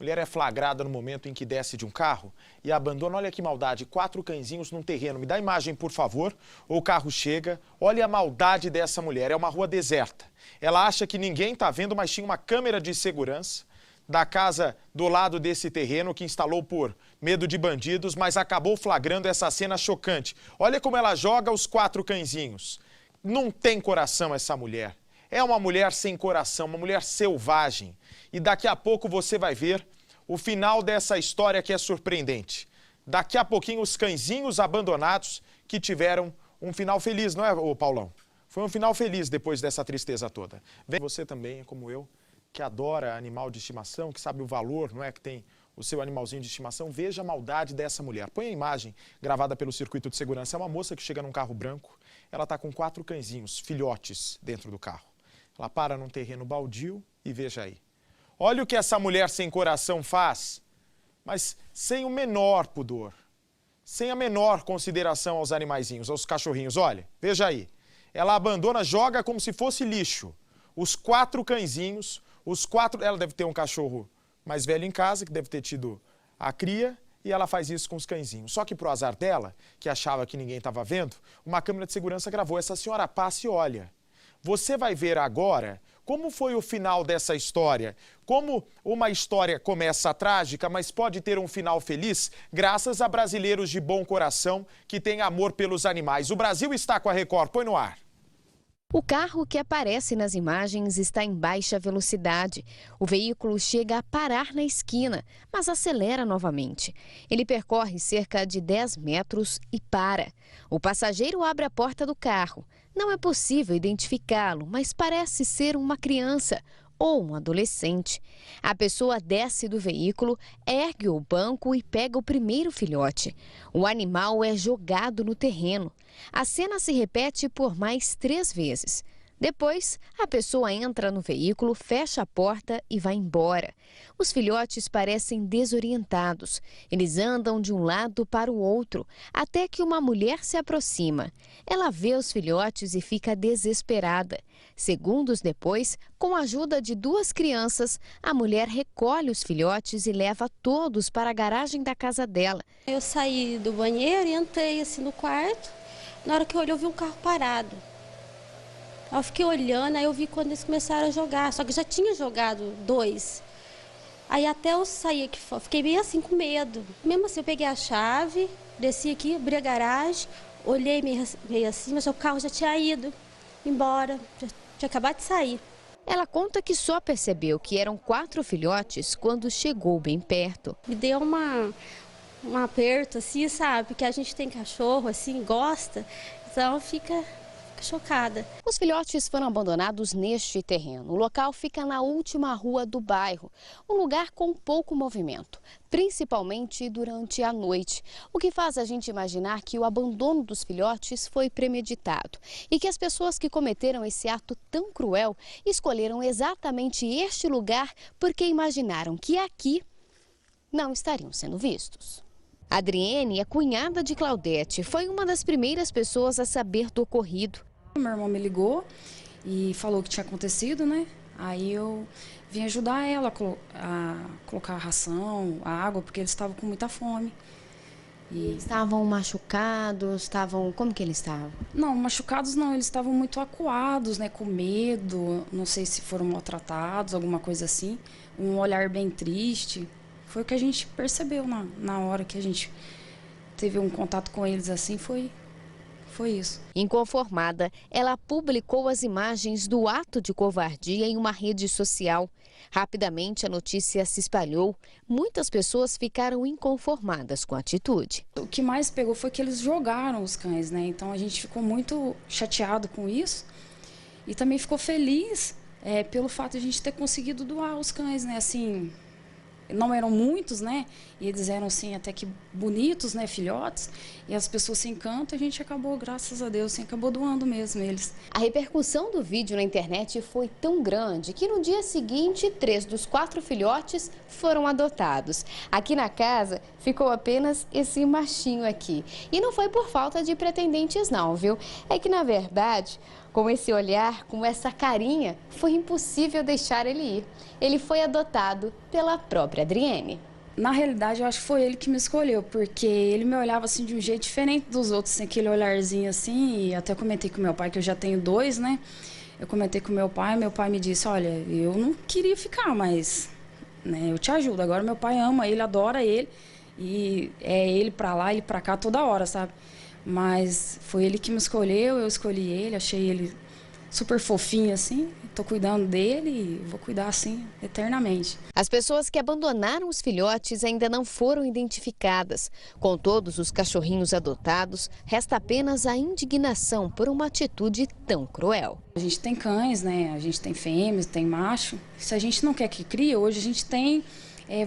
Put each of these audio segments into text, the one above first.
Mulher é flagrada no momento em que desce de um carro e abandona, olha que maldade, 4 cãezinhos num terreno. Me dá a imagem, por favor. O carro chega, olha a maldade dessa mulher, é uma rua deserta. Ela acha que ninguém está vendo, mas tinha uma câmera de segurança da casa do lado desse terreno que instalou por medo de bandidos, mas acabou flagrando essa cena chocante. Olha como ela joga os 4 cãezinhos. Não tem coração essa mulher. É uma mulher sem coração, uma mulher selvagem. E daqui a pouco você vai ver o final dessa história que é surpreendente. Daqui a pouquinho os cãezinhos abandonados que tiveram um final feliz, não é, Paulão? Foi um final feliz depois dessa tristeza toda. Vem você também, como eu, que adora animal de estimação, que sabe o valor, não é, que tem o seu animalzinho de estimação, veja a maldade dessa mulher. Põe a imagem gravada pelo circuito de segurança. É uma moça que chega num carro branco, ela está com 4 cãezinhos, filhotes, dentro do carro. Ela para num terreno baldio e veja aí. Olha o que essa mulher sem coração faz, mas sem o menor pudor, sem a menor consideração aos animaizinhos, aos cachorrinhos. Olha, veja aí. Ela abandona, joga como se fosse lixo. Os 4 cãezinhos, ela deve ter um cachorro mais velho em casa, que deve ter tido a cria, e ela faz isso com os cãezinhos. Só que pro azar dela, que achava que ninguém estava vendo, uma câmera de segurança gravou. Essa senhora passa e olha. Você vai ver agora como foi o final dessa história, como uma história começa trágica, mas pode ter um final feliz, graças a brasileiros de bom coração que têm amor pelos animais. O Brasil está com a Record. Põe no ar. O carro que aparece nas imagens está em baixa velocidade. O veículo chega a parar na esquina, mas acelera novamente. Ele percorre cerca de 10 metros e para. O passageiro abre a porta do carro. Não é possível identificá-lo, mas parece ser uma criança ou um adolescente. A pessoa desce do veículo, ergue o banco e pega o primeiro filhote. O animal é jogado no terreno. A cena se repete por mais 3 vezes. Depois, a pessoa entra no veículo, fecha a porta e vai embora. Os filhotes parecem desorientados. Eles andam de um lado para o outro, até que uma mulher se aproxima. Ela vê os filhotes e fica desesperada. Segundos depois, com a ajuda de 2 crianças, a mulher recolhe os filhotes e leva todos para a garagem da casa dela. Eu saí do banheiro e entrei assim no quarto. Na hora que eu olhei, eu vi um carro parado. Aí eu fiquei olhando, aí eu vi quando eles começaram a jogar, só que já tinha jogado 2. Aí até eu saí aqui fora, fiquei meio assim com medo. Mesmo assim, eu peguei a chave, desci aqui, abri a garagem, olhei meio assim, mas o carro já tinha ido embora, já tinha acabado de sair. Ela conta que só percebeu que eram 4 filhotes quando chegou bem perto. Me deu um aperto assim, sabe? Porque a gente tem cachorro assim, gosta, então fica chocada. Os filhotes foram abandonados neste terreno. O local fica na última rua do bairro, um lugar com pouco movimento, principalmente durante a noite, o que faz a gente imaginar que o abandono dos filhotes foi premeditado e que as pessoas que cometeram esse ato tão cruel escolheram exatamente este lugar porque imaginaram que aqui não estariam sendo vistos. Adriene, a cunhada de Claudete, foi uma das primeiras pessoas a saber do ocorrido. Meu irmão me ligou e falou o que tinha acontecido, né? Aí eu vim ajudar ela a colocar a ração, a água, porque eles estavam com muita fome. E estavam machucados? Como que eles estavam? Não, machucados não, eles estavam muito acuados, né? Com medo, não sei se foram maltratados, alguma coisa assim. Um olhar bem triste. Foi o que a gente percebeu na hora que a gente teve um contato com eles assim, foi isso. Inconformada, ela publicou as imagens do ato de covardia em uma rede social. Rapidamente a notícia se espalhou. Muitas pessoas ficaram inconformadas com a atitude. O que mais pegou foi que eles jogaram os cães, né? Então a gente ficou muito chateado com isso e também ficou feliz pelo fato de a gente ter conseguido doar os cães, né? Assim, não eram muitos, né? E eles eram, assim, até que bonitos, né? Filhotes. E as pessoas se encantam, a gente acabou, graças a Deus, assim, acabou doando mesmo eles. A repercussão do vídeo na internet foi tão grande que no dia seguinte, 3 dos 4 filhotes foram adotados. Aqui na casa ficou apenas esse machinho aqui. E não foi por falta de pretendentes não, viu? É que, na verdade, Com esse olhar, com essa carinha, foi impossível deixar ele ir. Ele foi adotado pela própria Adriene. Na realidade, eu acho que foi ele que me escolheu, porque ele me olhava assim de um jeito diferente dos outros, assim, aquele olharzinho assim, e até comentei com meu pai, que eu já tenho 2, né? Eu comentei com meu pai me disse, olha, eu não queria ficar, mas né, eu te ajudo. Agora meu pai ama ele, adora ele, e é ele pra lá, ele pra cá toda hora, sabe? Mas foi ele que me escolheu, eu escolhi ele, achei ele super fofinho assim, tô cuidando dele e vou cuidar assim eternamente. As pessoas que abandonaram os filhotes ainda não foram identificadas. Com todos os cachorrinhos adotados, resta apenas a indignação por uma atitude tão cruel. A gente tem cães, né? A gente tem fêmeas, tem macho. Se a gente não quer que crie, hoje a gente tem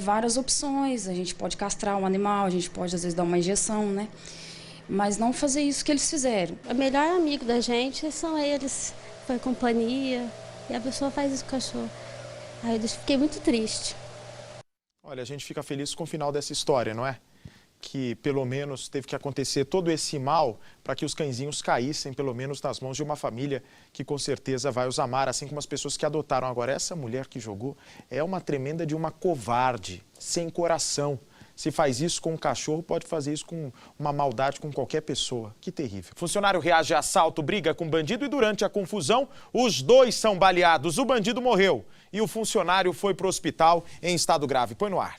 várias opções. A gente pode castrar um animal, a gente pode às vezes dar uma injeção, né? Mas não fazer isso que eles fizeram. O melhor amigo da gente são eles. Foi companhia, e a pessoa faz isso com o cachorro. Aí eu fiquei muito triste. Olha, a gente fica feliz com o final dessa história, não é? Que pelo menos teve que acontecer todo esse mal para que os cãezinhos caíssem, pelo menos nas mãos de uma família que com certeza vai os amar, assim como as pessoas que adotaram. Agora, essa mulher que jogou é uma tremenda de uma covarde, sem coração. Se faz isso com um cachorro, pode fazer isso com uma maldade com qualquer pessoa. Que terrível. Funcionário reage a assalto, briga com bandido e durante a confusão, os dois são baleados. O bandido morreu e o funcionário foi para o hospital em estado grave. Põe no ar.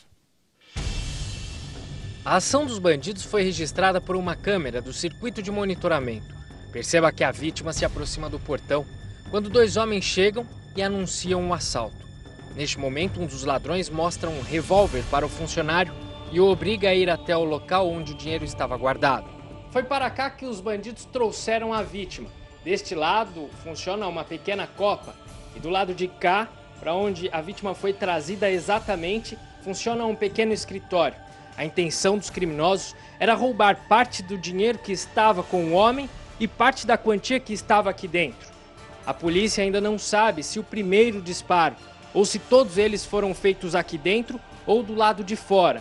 A ação dos bandidos foi registrada por uma câmera do circuito de monitoramento. Perceba que a vítima se aproxima do portão quando 2 homens chegam e anunciam um assalto. Neste momento, um dos ladrões mostra um revólver para o funcionário e o obriga a ir até o local onde o dinheiro estava guardado. Foi para cá que os bandidos trouxeram a vítima. Deste lado funciona uma pequena copa e do lado de cá, para onde a vítima foi trazida exatamente, funciona um pequeno escritório. A intenção dos criminosos era roubar parte do dinheiro que estava com o homem e parte da quantia que estava aqui dentro. A polícia ainda não sabe se o primeiro disparo ou se todos eles foram feitos aqui dentro ou do lado de fora.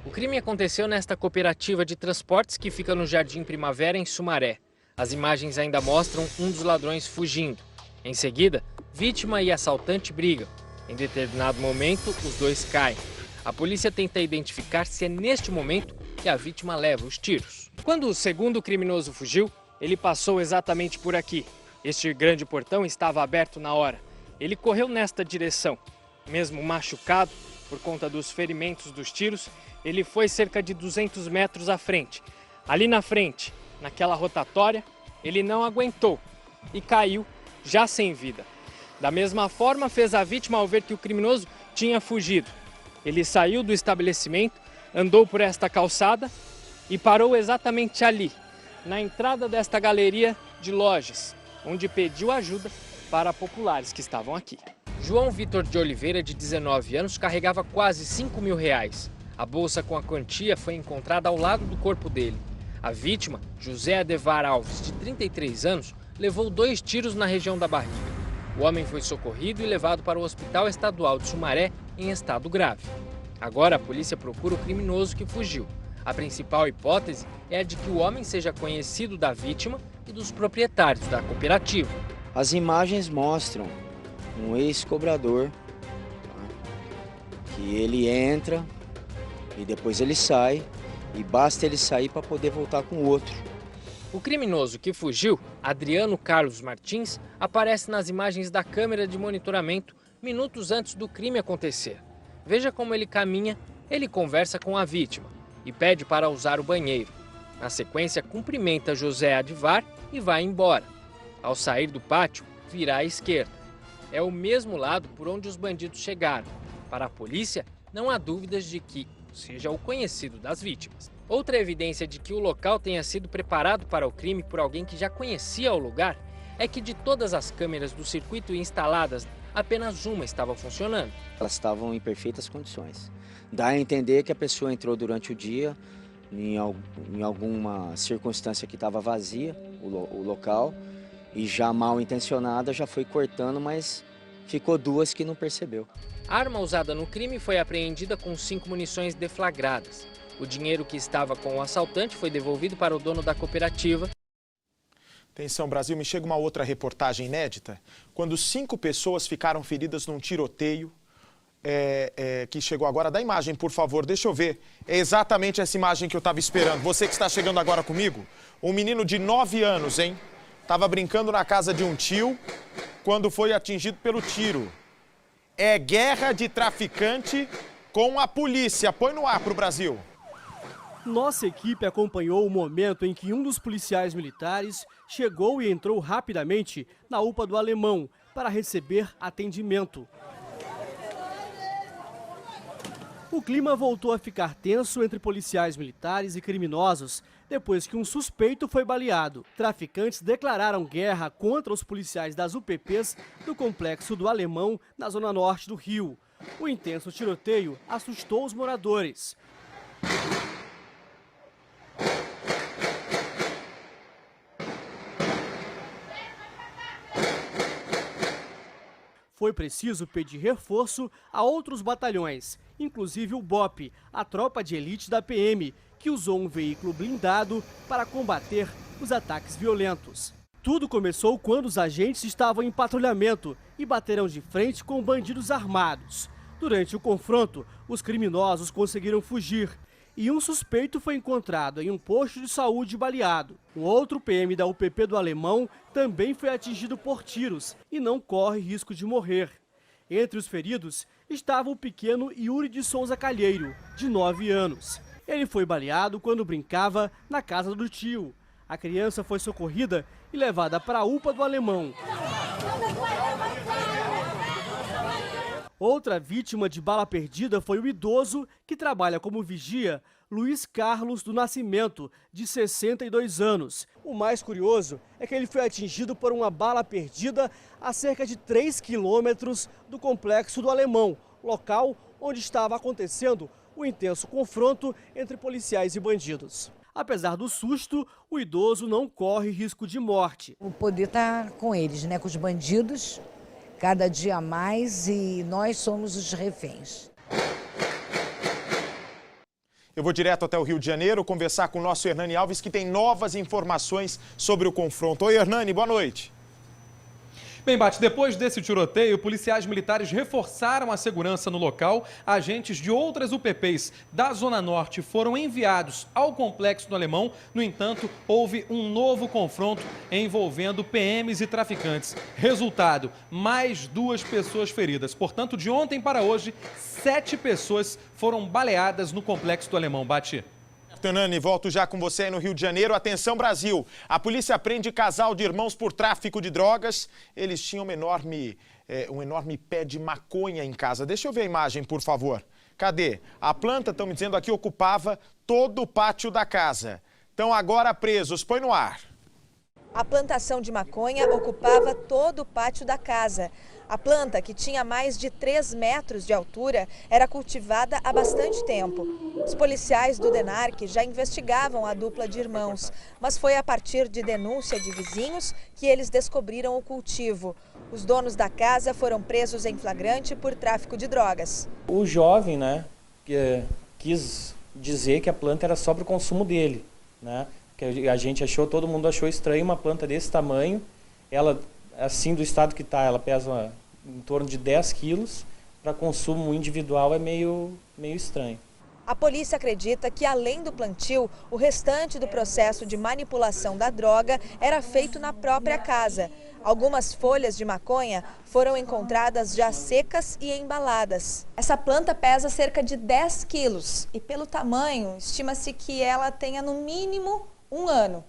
O crime aconteceu nesta cooperativa de transportes que fica no Jardim Primavera, em Sumaré. As imagens ainda mostram um dos ladrões fugindo. Em seguida, vítima e assaltante brigam. Em determinado momento, os dois caem. A polícia tenta identificar se é neste momento que a vítima leva os tiros. Quando o segundo criminoso fugiu, ele passou exatamente por aqui. Este grande portão estava aberto na hora. Ele correu nesta direção. Mesmo machucado, por conta dos ferimentos dos tiros, ele foi cerca de 200 metros à frente. Ali na frente, naquela rotatória, ele não aguentou e caiu, já sem vida. Da mesma forma, fez a vítima ao ver que o criminoso tinha fugido. Ele saiu do estabelecimento, andou por esta calçada e parou exatamente ali, na entrada desta galeria de lojas, onde pediu ajuda para populares que estavam aqui. João Vitor de Oliveira, de 19 anos, carregava quase R$5.000. A bolsa com a quantia foi encontrada ao lado do corpo dele. A vítima, José Adevar Alves, de 33 anos, levou 2 tiros na região da barriga. O homem foi socorrido e levado para o Hospital Estadual de Sumaré em estado grave. Agora a polícia procura o criminoso que fugiu. A principal hipótese é a de que o homem seja conhecido da vítima e dos proprietários da cooperativa. As imagens mostram um ex-cobrador, que ele entra e depois ele sai, e basta ele sair para poder voltar com o outro. O criminoso que fugiu, Adriano Carlos Martins, aparece nas imagens da câmera de monitoramento minutos antes do crime acontecer. Veja como ele caminha, ele conversa com a vítima e pede para usar o banheiro. Na sequência, cumprimenta José Adevar e vai embora. Ao sair do pátio, vira à esquerda. É o mesmo lado por onde os bandidos chegaram. Para a polícia, não há dúvidas de que seja o conhecido das vítimas. Outra evidência de que o local tenha sido preparado para o crime por alguém que já conhecia o lugar é que de todas as câmeras do circuito instaladas, apenas uma estava funcionando. Elas estavam em perfeitas condições. Dá a entender que a pessoa entrou durante o dia, em alguma circunstância que estava vazia, o local, e já mal intencionada já foi cortando, mas ficou 2 que não percebeu. A arma usada no crime foi apreendida com 5 munições deflagradas. O dinheiro que estava com o assaltante foi devolvido para o dono da cooperativa. Atenção, Brasil, me chega uma outra reportagem inédita. Quando 5 pessoas ficaram feridas num tiroteio, que chegou agora. Dá a imagem, por favor, deixa eu ver. É exatamente essa imagem que eu estava esperando. Você que está chegando agora comigo, um menino de 9 anos, hein? Estava brincando na casa de um tio quando foi atingido pelo tiro. É guerra de traficante com a polícia. Põe no ar para o Brasil. Nossa equipe acompanhou o momento em que um dos policiais militares chegou e entrou rapidamente na UPA do Alemão para receber atendimento. O clima voltou a ficar tenso entre policiais militares e criminosos depois que um suspeito foi baleado. Traficantes declararam guerra contra os policiais das UPPs do Complexo do Alemão, na zona norte do Rio. O intenso tiroteio assustou os moradores. Foi preciso pedir reforço a outros batalhões, inclusive o BOPE, a tropa de elite da PM, que usou um veículo blindado para combater os ataques violentos. Tudo começou quando os agentes estavam em patrulhamento e bateram de frente com bandidos armados. Durante o confronto, os criminosos conseguiram fugir e um suspeito foi encontrado em um posto de saúde baleado. Um outro PM da UPP do Alemão também foi atingido por tiros e não corre risco de morrer. Entre os feridos estava o pequeno Yuri de Souza Calheiro, de 9 anos. Ele foi baleado quando brincava na casa do tio. A criança foi socorrida e levada para a UPA do Alemão. Outra vítima de bala perdida foi o idoso que trabalha como vigia, Luiz Carlos do Nascimento, de 62 anos. O mais curioso é que ele foi atingido por uma bala perdida a cerca de 3 quilômetros do Complexo do Alemão, local onde estava acontecendo o intenso confronto entre policiais e bandidos. Apesar do susto, o idoso não corre risco de morte. O poder está com eles, né, com os bandidos, cada dia mais, e nós somos os reféns. Eu vou direto até o Rio de Janeiro conversar com o nosso Hernani Alves, que tem novas informações sobre o confronto. Oi, Hernani, boa noite. Bem, Bate, depois desse tiroteio, policiais militares reforçaram a segurança no local. Agentes de outras UPPs da Zona Norte foram enviados ao Complexo do Alemão. No entanto, houve um novo confronto envolvendo PMs e traficantes. Resultado, mais 2 pessoas feridas. Portanto, de ontem para hoje, 7 pessoas foram baleadas no Complexo do Alemão. Bate. Hernani, volto já com você aí no Rio de Janeiro. Atenção, Brasil! A polícia prende casal de irmãos por tráfico de drogas. Eles tinham um enorme pé de maconha em casa. Deixa eu ver a imagem, por favor. Cadê? A planta, estão me dizendo aqui, ocupava todo o pátio da casa. Estão agora presos. Põe no ar. A plantação de maconha ocupava todo o pátio da casa. A planta, que tinha mais de 3 metros de altura, era cultivada há bastante tempo. Os policiais do DENARC já investigavam a dupla de irmãos, mas foi a partir de denúncia de vizinhos que eles descobriram o cultivo. Os donos da casa foram presos em flagrante por tráfico de drogas. O jovem, quis dizer que a planta era só para o consumo dele, Que a gente achou, todo mundo achou estranho uma planta desse tamanho. Ela, assim, do estado que está, ela pesa em torno de 10 quilos. Para consumo individual é meio estranho. A polícia acredita que, além do plantio, o restante do processo de manipulação da droga era feito na própria casa. Algumas folhas de maconha foram encontradas já secas e embaladas. Essa planta pesa cerca de 10 quilos e, pelo tamanho, estima-se que ela tenha no mínimo 1 ano.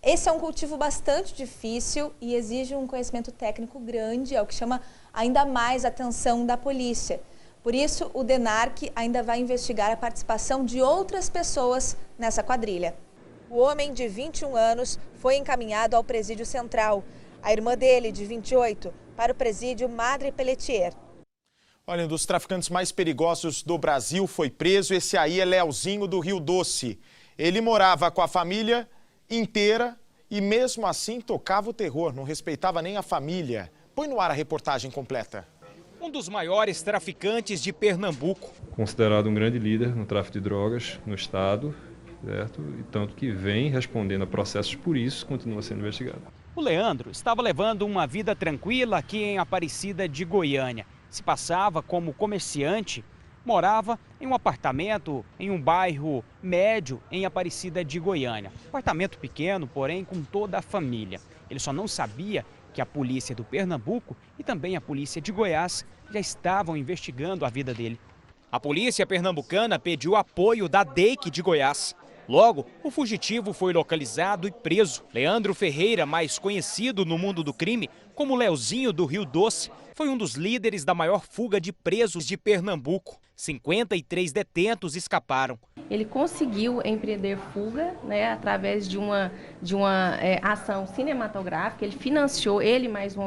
Esse é um cultivo bastante difícil e exige um conhecimento técnico grande, é o que chama ainda mais a atenção da polícia. Por isso, o DENARC ainda vai investigar a participação de outras pessoas nessa quadrilha. O homem de 21 anos foi encaminhado ao presídio central. A irmã dele, de 28, para o presídio Madre Pelletier. Olha, um dos traficantes mais perigosos do Brasil foi preso. Esse aí é Leozinho, do Rio Doce. Ele morava com a família inteira e mesmo assim tocava o terror, não respeitava nem a família. Põe no ar a reportagem completa. Um dos maiores traficantes de Pernambuco. Considerado um grande líder no tráfico de drogas no estado, certo? E tanto que vem respondendo a processos por isso, continua sendo investigado. O Leandro estava levando uma vida tranquila aqui em Aparecida de Goiânia. Se passava como comerciante, morava em um apartamento em um bairro médio em Aparecida de Goiânia. Apartamento pequeno, porém com toda a família. Ele só não sabia que a polícia do Pernambuco e também a polícia de Goiás já estavam investigando a vida dele. A polícia pernambucana pediu apoio da DEIC de Goiás. Logo, o fugitivo foi localizado e preso. Leandro Ferreira, mais conhecido no mundo do crime como Leozinho do Rio Doce, foi um dos líderes da maior fuga de presos de Pernambuco. 53 detentos escaparam. Ele conseguiu empreender fuga, através de uma ação cinematográfica. Ele financiou, ele mais um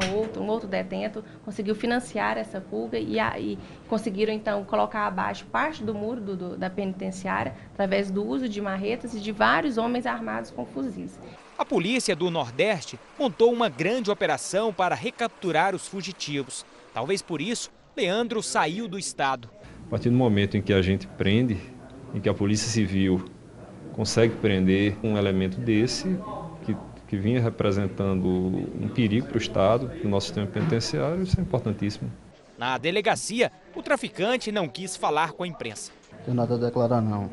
outro detento, conseguiu financiar essa fuga e conseguiram então colocar abaixo parte do muro da penitenciária através do uso de marretas e de vários homens armados com fuzis. A polícia do Nordeste montou uma grande operação para recapturar os fugitivos. Talvez por isso, Leandro saiu do estado. A partir do momento em que a gente prende, em que a Polícia Civil consegue prender um elemento desse, que vinha representando um perigo para o Estado, para o nosso sistema penitenciário, isso é importantíssimo. Na delegacia, o traficante não quis falar com a imprensa. Não tem nada a declarar, não.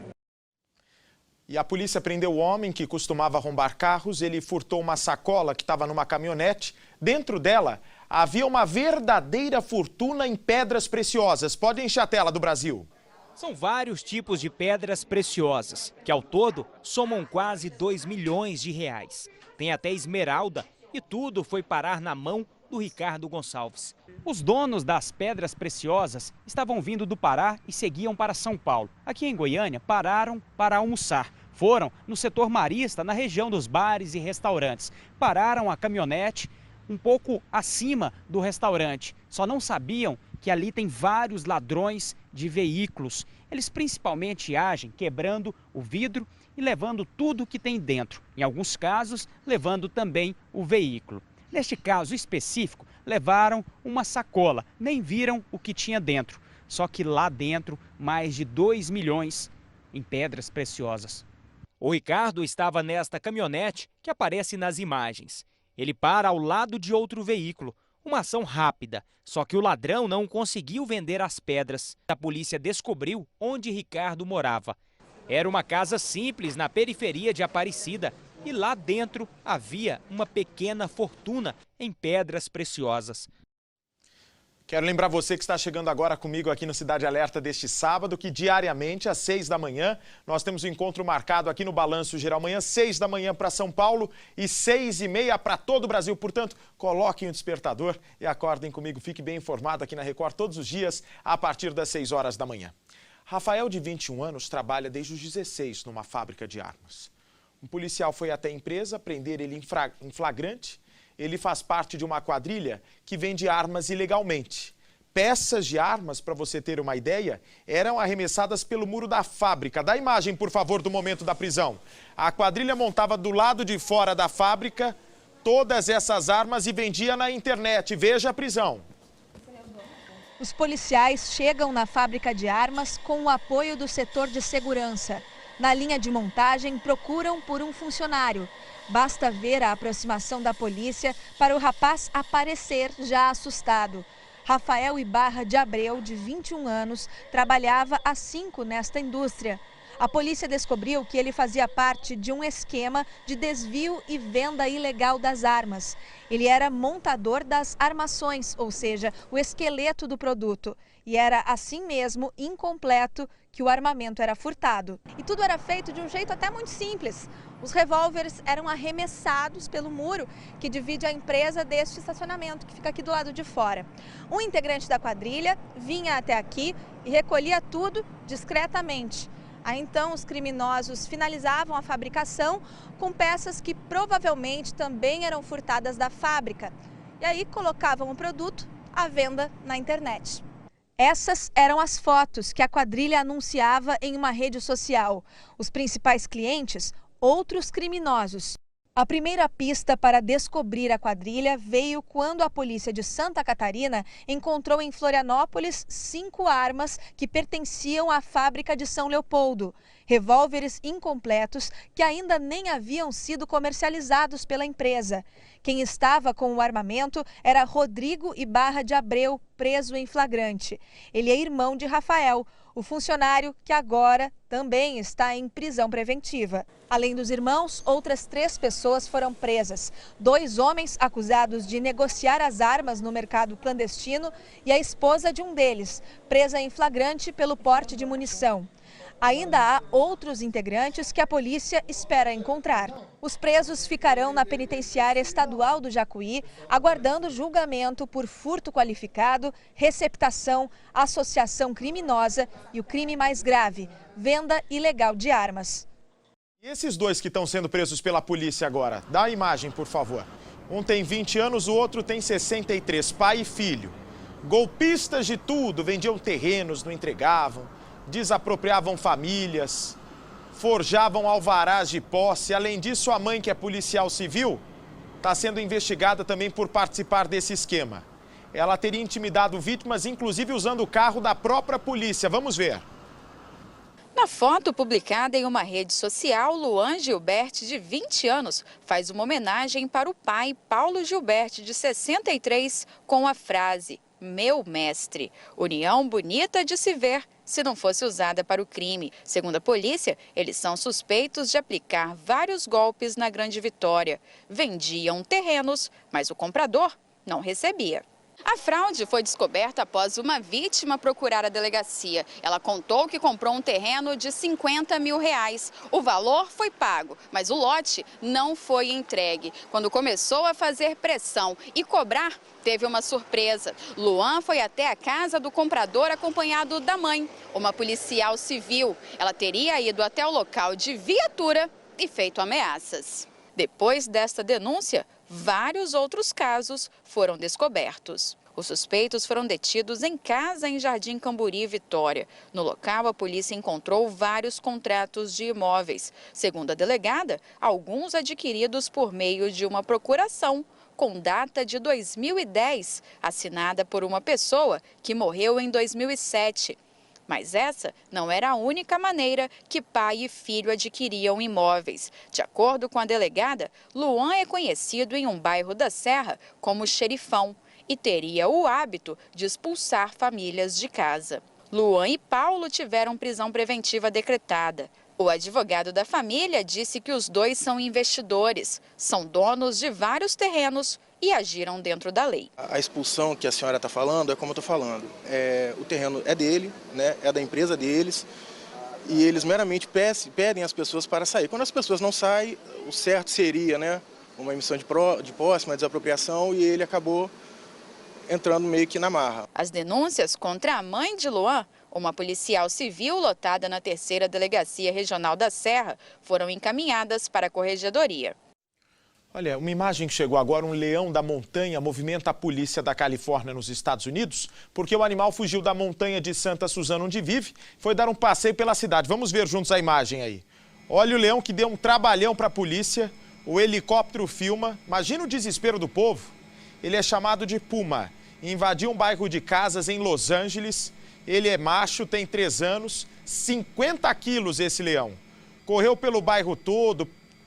E a polícia prendeu o homem que costumava arrombar carros. Ele furtou uma sacola que estava numa caminhonete. Dentro dela havia uma verdadeira fortuna em pedras preciosas. Pode encher a tela do Brasil. São vários tipos de pedras preciosas, que ao todo somam quase 2 milhões de reais. Tem até esmeralda e tudo foi parar na mão do Ricardo Gonçalves. Os donos das pedras preciosas estavam vindo do Pará e seguiam para São Paulo. Aqui em Goiânia, pararam para almoçar. Foram no setor marista, na região dos bares e restaurantes. Pararam a caminhonete um pouco acima do restaurante. Só não sabiam que ali tem vários ladrões de veículos. Eles principalmente agem quebrando o vidro e levando tudo que tem dentro. Em alguns casos, levando também o veículo. Neste caso específico, levaram uma sacola, nem viram o que tinha dentro. Só que lá dentro, mais de 2 milhões em pedras preciosas. O Ricardo estava nesta caminhonete que aparece nas imagens. Ele para ao lado de outro veículo. Uma ação rápida, só que o ladrão não conseguiu vender as pedras. A polícia descobriu onde Ricardo morava. Era uma casa simples na periferia de Aparecida e lá dentro havia uma pequena fortuna em pedras preciosas. Quero lembrar você que está chegando agora comigo aqui no Cidade Alerta deste sábado, que diariamente às 6 da manhã nós temos um encontro marcado aqui no Balanço Geral. Amanhã, 6 da manhã para São Paulo e 6h30 para todo o Brasil. Portanto, coloquem o despertador e acordem comigo. Fique bem informado aqui na Record todos os dias a partir das 6 horas da manhã. Rafael, de 21 anos, trabalha desde os 16 numa fábrica de armas. Um policial foi até a empresa prender ele em flagrante. Ele faz parte de uma quadrilha que vende armas ilegalmente. Peças de armas, para você ter uma ideia, eram arremessadas pelo muro da fábrica. Dá a imagem, por favor, do momento da prisão. A quadrilha montava do lado de fora da fábrica todas essas armas e vendia na internet. Veja a prisão. Os policiais chegam na fábrica de armas com o apoio do setor de segurança. Na linha de montagem, procuram por um funcionário. Basta ver a aproximação da polícia para o rapaz aparecer já assustado. Rafael Ibarra de Abreu, de 21 anos, trabalhava há 5 nesta indústria. A polícia descobriu que ele fazia parte de um esquema de desvio e venda ilegal das armas. Ele era montador das armações, ou seja, o esqueleto do produto. E era assim mesmo, incompleto, que o armamento era furtado. E tudo era feito de um jeito até muito simples. Os revólveres eram arremessados pelo muro que divide a empresa deste estacionamento, que fica aqui do lado de fora. Um integrante da quadrilha vinha até aqui e recolhia tudo discretamente. Aí então os criminosos finalizavam a fabricação com peças que provavelmente também eram furtadas da fábrica. E aí colocavam o produto à venda na internet. Essas eram as fotos que a quadrilha anunciava em uma rede social. Os principais clientes, outros criminosos. A primeira pista para descobrir a quadrilha veio quando a polícia de Santa Catarina encontrou em Florianópolis 5 armas que pertenciam à fábrica de São Leopoldo. Revólveres incompletos que ainda nem haviam sido comercializados pela empresa. Quem estava com o armamento era Rodrigo Ibarra de Abreu, preso em flagrante. Ele é irmão de Rafael, o funcionário que agora também está em prisão preventiva. Além dos irmãos, outras 3 pessoas foram presas. 2 homens acusados de negociar as armas no mercado clandestino e a esposa de um deles, presa em flagrante pelo porte de munição. Ainda há outros integrantes que a polícia espera encontrar. Os presos ficarão na penitenciária estadual do Jacuí, aguardando julgamento por furto qualificado, receptação, associação criminosa e o crime mais grave, venda ilegal de armas. E esses 2 que estão sendo presos pela polícia agora? Dá a imagem, por favor. Um tem 20 anos, o outro tem 63, pai e filho. Golpistas de tudo, vendiam terrenos, não entregavam. Desapropriavam famílias, forjavam alvarás de posse. Além disso, a mãe, que é policial civil, está sendo investigada também por participar desse esquema. Ela teria intimidado vítimas, inclusive usando o carro da própria polícia. Vamos ver. Na foto publicada em uma rede social, Luan Gilberti, de 20 anos, faz uma homenagem para o pai, Paulo Gilberti, de 63, com a frase: "Meu mestre". União bonita de se ver, se não fosse usada para o crime. Segundo a polícia, eles são suspeitos de aplicar vários golpes na Grande Vitória. Vendiam terrenos, mas o comprador não recebia. A fraude foi descoberta após uma vítima procurar a delegacia. Ela contou que comprou um terreno de R$50 mil. O valor foi pago, mas o lote não foi entregue. Quando começou a fazer pressão e cobrar, teve uma surpresa. Luan foi até a casa do comprador acompanhado da mãe, uma policial civil. Ela teria ido até o local de viatura e feito ameaças. Depois desta denúncia, vários outros casos foram descobertos. Os suspeitos foram detidos em casa em Jardim Camburi, Vitória. No local, a polícia encontrou vários contratos de imóveis. Segundo a delegada, alguns adquiridos por meio de uma procuração com data de 2010, assinada por uma pessoa que morreu em 2007. Mas essa não era a única maneira que pai e filho adquiriam imóveis. De acordo com a delegada, Luan é conhecido em um bairro da Serra como xerifão e teria o hábito de expulsar famílias de casa. Luan e Paulo tiveram prisão preventiva decretada. O advogado da família disse que os 2 são investidores, são donos de vários terrenos e agiram dentro da lei. A expulsão que a senhora está falando é como eu estou falando. O terreno é dele, né, é da empresa deles, e eles meramente pedem às pessoas para sair. Quando as pessoas não saem, o certo seria, né, uma emissão de posse, uma desapropriação, e ele acabou entrando meio que na marra. As denúncias contra a mãe de Luan, uma policial civil lotada na 3ª Delegacia Regional da Serra, foram encaminhadas para a Corregedoria. Olha, uma imagem que chegou agora, um leão da montanha movimenta a polícia da Califórnia nos Estados Unidos, porque o animal fugiu da montanha de Santa Susana, onde vive, foi dar um passeio pela cidade. Vamos ver juntos a imagem aí. Olha o leão que deu um trabalhão para a polícia, o helicóptero filma, imagina o desespero do povo. Ele é chamado de Puma, invadiu um bairro de casas em Los Angeles, ele é macho, tem 3 anos, 50 quilos esse leão. Correu pelo bairro todo,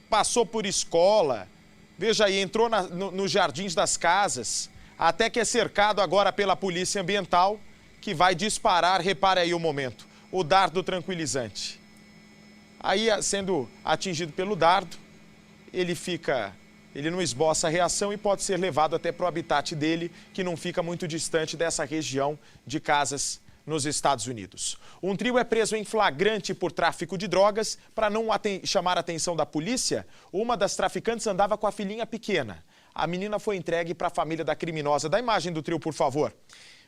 passou por escola. Veja aí, entrou nos jardins das casas, até que é cercado agora pela polícia ambiental, que vai disparar, repare aí o momento, o dardo tranquilizante. Aí, sendo atingido pelo dardo, ele não esboça a reação e pode ser levado até para o habitat dele, que não fica muito distante dessa região de casas nos Estados Unidos. Um trio é preso em flagrante por tráfico de drogas. Para não chamar a atenção da polícia, uma das traficantes andava com a filhinha pequena. A menina foi entregue para a família da criminosa. Dá a imagem do trio, por favor.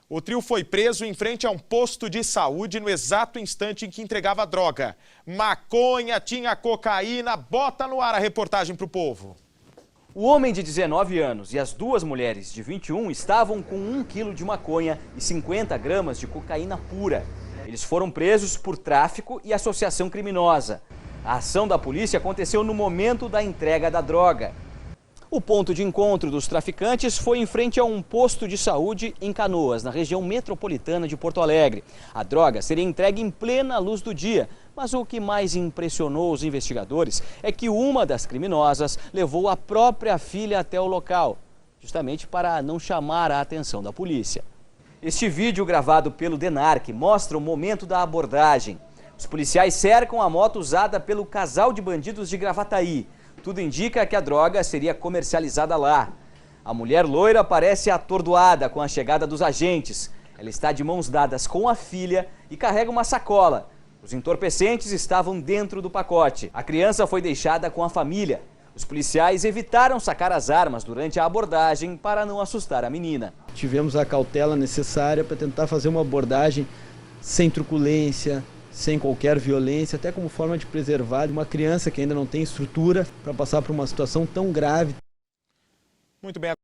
O trio foi preso em frente a um posto de saúde no exato instante em que entregava droga. Maconha, tinha cocaína. Bota no ar a reportagem para o povo. O homem de 19 anos e as 2 mulheres de 21 estavam com 1 quilo de maconha e 50 gramas de cocaína pura. Eles foram presos por tráfico e associação criminosa. A ação da polícia aconteceu no momento da entrega da droga. O ponto de encontro dos traficantes foi em frente a um posto de saúde em Canoas, na região metropolitana de Porto Alegre. A droga seria entregue em plena luz do dia, mas o que mais impressionou os investigadores é que uma das criminosas levou a própria filha até o local, justamente para não chamar a atenção da polícia. Este vídeo gravado pelo DENARC mostra o momento da abordagem. Os policiais cercam a moto usada pelo casal de bandidos de Gravataí. Tudo indica que a droga seria comercializada lá. A mulher loira parece atordoada com a chegada dos agentes. Ela está de mãos dadas com a filha e carrega uma sacola. Os entorpecentes estavam dentro do pacote. A criança foi deixada com a família. Os policiais evitaram sacar as armas durante a abordagem para não assustar a menina. Tivemos a cautela necessária para tentar fazer uma abordagem sem truculência, sem qualquer violência, até como forma de preservar uma criança que ainda não tem estrutura para passar por uma situação tão grave. Muito bem.